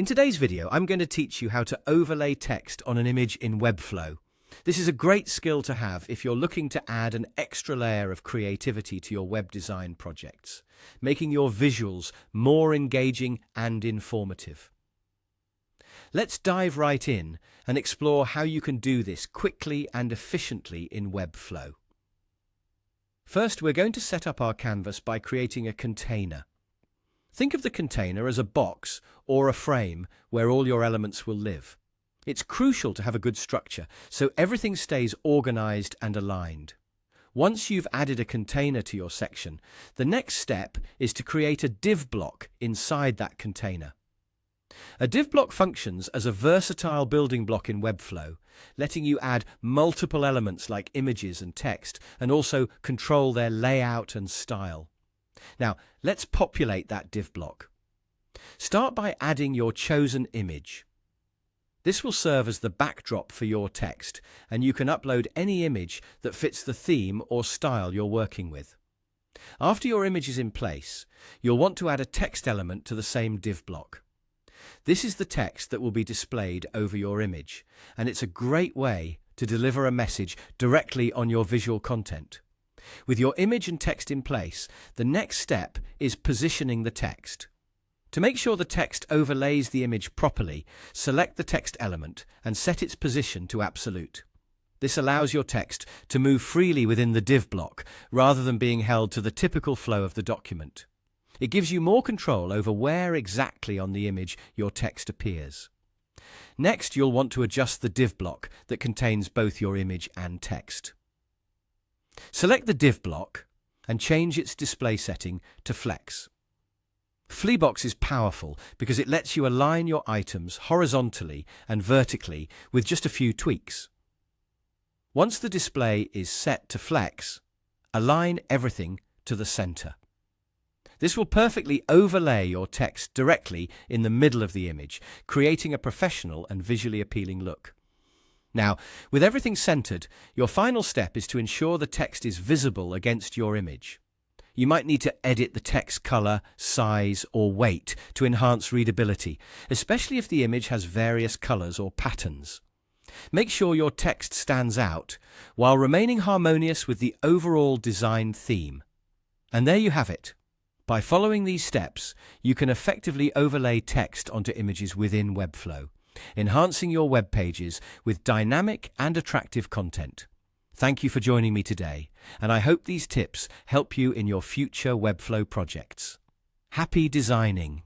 In today's video, I'm going to teach you how to overlay text on an image in Webflow. This is a great skill to have if you're looking to add an extra layer of creativity to your web design projects, making your visuals more engaging and informative. Let's dive right in and explore how you can do this quickly and efficiently in Webflow. First, we're going to set up our canvas by creating a container. Think of the container as a box or a frame where all your elements will live. It's crucial to have a good structure so everything stays organized and aligned. Once you've added a container to your section, the next step is to create a div block inside that container. A div block functions as a versatile building block in Webflow, letting you add multiple elements like images and text, and also control their layout and style. Now, let's populate that div block. Start by adding your chosen image. This will serve as the backdrop for your text, and you can upload any image that fits the theme or style you're working with. After your image is in place, you'll want to add a text element to the same div block. This is the text that will be displayed over your image, and it's a great way to deliver a message directly on your visual content. With your image and text in place, the next step is positioning the text. To make sure the text overlays the image properly, select the text element and set its position to absolute. This allows your text to move freely within the div block rather than being held to the typical flow of the document. It gives you more control over where exactly on the image your text appears. Next, you'll want to adjust the div block that contains both your image and text. Select the div block and change its display setting to Flex. Flexbox is powerful because it lets you align your items horizontally and vertically with just a few tweaks. Once the display is set to Flex, align everything to the center. This will perfectly overlay your text directly in the middle of the image, creating a professional and visually appealing look. Now, with everything centered, your final step is to ensure the text is visible against your image. You might need to edit the text color, size, or weight to enhance readability, especially if the image has various colors or patterns. Make sure your text stands out while remaining harmonious with the overall design theme. And there you have it. By following these steps, you can effectively overlay text onto images within Webflow, enhancing your web pages with dynamic and attractive content. Thank you for joining me today, and I hope these tips help you in your future Webflow projects. Happy designing!